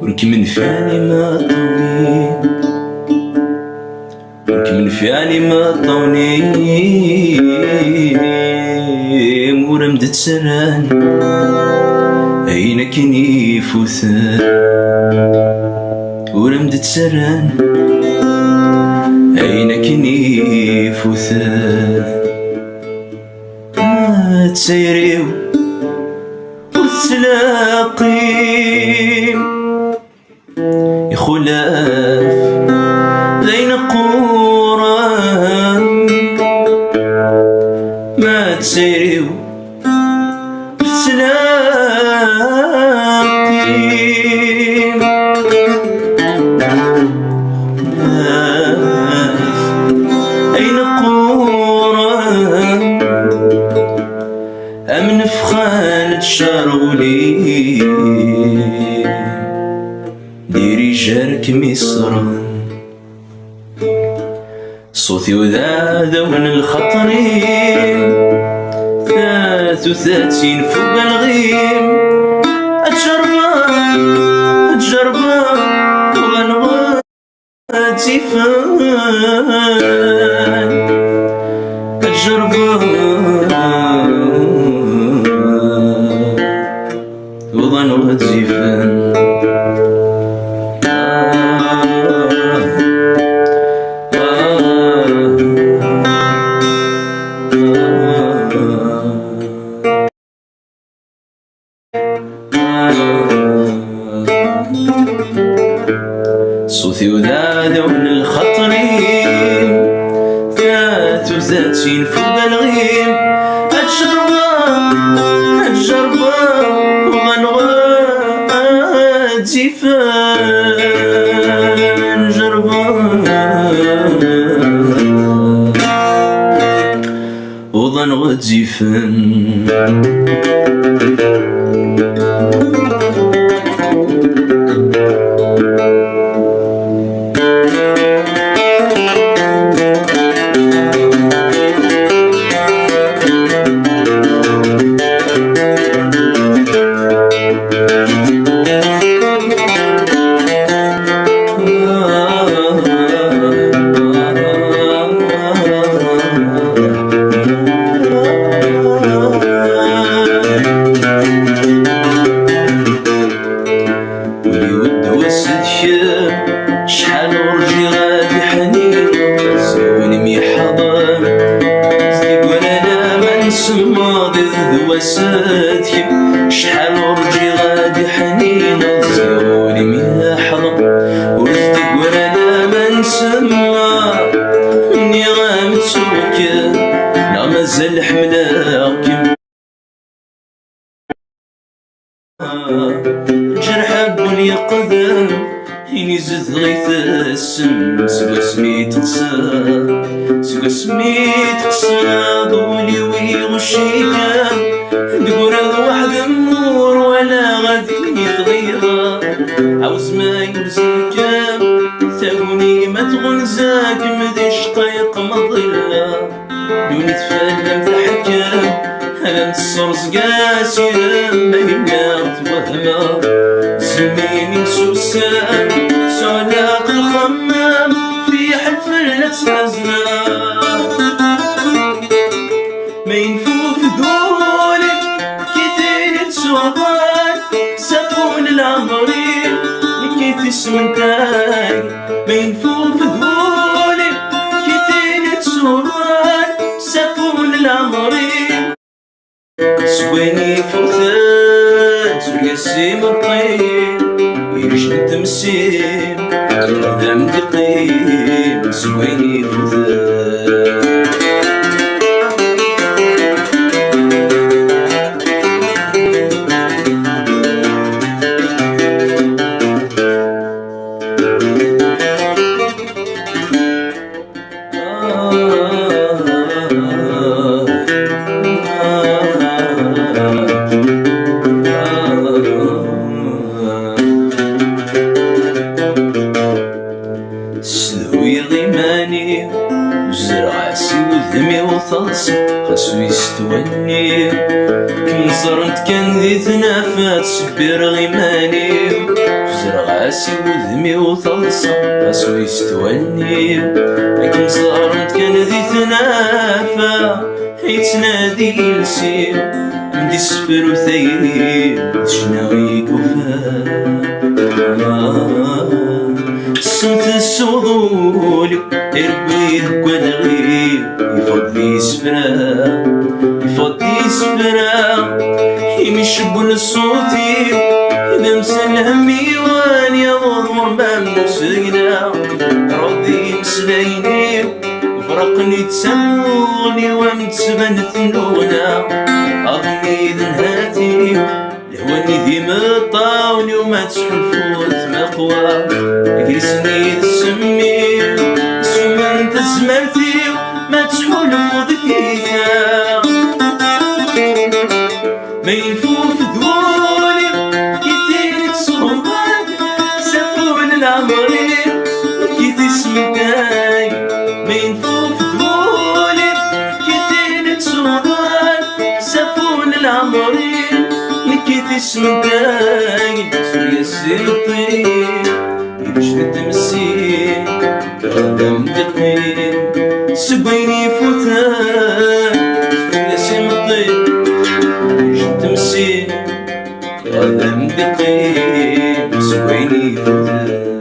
وركمن فاني ما طوني، وركمن فاني ما طوني، ورمد تسران أينك نيفوثان، ورمد تسران أينك نيفوثان. ما تسيريو وتلاقيم يخلاف بين قران، ما تسيريو وتلاقيم أين قران أم نفخان تشارولي ديري جارك مصرا. صوتي وذا من الخطرين 33 فوق الغيم. أتجربا وغنغاتي فان، أتجربا وغنغاتي فان. صوتي وذا من الخطرين 33 فوق الغيم. أتجربا وغنغاتي فان، جربا وغنغاتي فان. شحال ورجي غادي حنين زوني مي حضر زيك ولا لا ما نسمى ضد وساتك. شحال ورجي غادي حنين زوني مي حضر وزيك ولا لا ما نسمى مني غامتسوك لا مازال حملاك. جرح بني قدم هيني زد غيث السم سوا سميت قصا، سوا سميت قصا ضولي ويغشيكا تقول واحد النور ولا غادي تغيرها عاوز ما يوزيكا ثاوني ما تغنزاك مديش طيق مظلة دوني تفلم تحكام أنا نتصرص قاسي ما يمات وهما سميني نسوسان سلاق الخمام في حفلة أزمان. ما ينفوف دولي كيتين تسوغان سافون العمرين كيت اسمنتاي. ما ينفوف دولي كيتين تسوغان سافون العمرين سويني فوثان سوريا السيمطين يرش التمسيم هذا مدقيم سويني فوثان. في غيماني وزرعاسي وذمي وثلصم خاصو يستوني كي زرنت كان ذي ثنافات سبير غيماني وزرعاسي وذمي وثلصم خاصو يستوني كي زرنت كان ذي ثنافة يتنادي لسير عندي سفر وثيري شناغي كفا السمت السغول يربي ذكوى الغيب يفضي سفرا يفضي سفرا يمشبون الصوتي إذا مسل همي واني أضر ما مسينا راضي مسليني فرقني تسموني ومتسبن ثنونا أغني ذنهاتي لهواني ديما طاوني وما تحفوت مقوى يجلسني تسمي سوما انت زمرتي ما تحول فوضكيتا ما ينفوف ذولي كيتيني تصوبان سافون العمرين كيتي سمكاي ما ينفوف ذولي كيتيني تصوبان سافون العمرين كيتي سمكاي سوريا السيطين يجد تمسين قدم دقين سبيني فوتان سوريا سيمطين يجد تمسين قدم دقين سبيني فوتان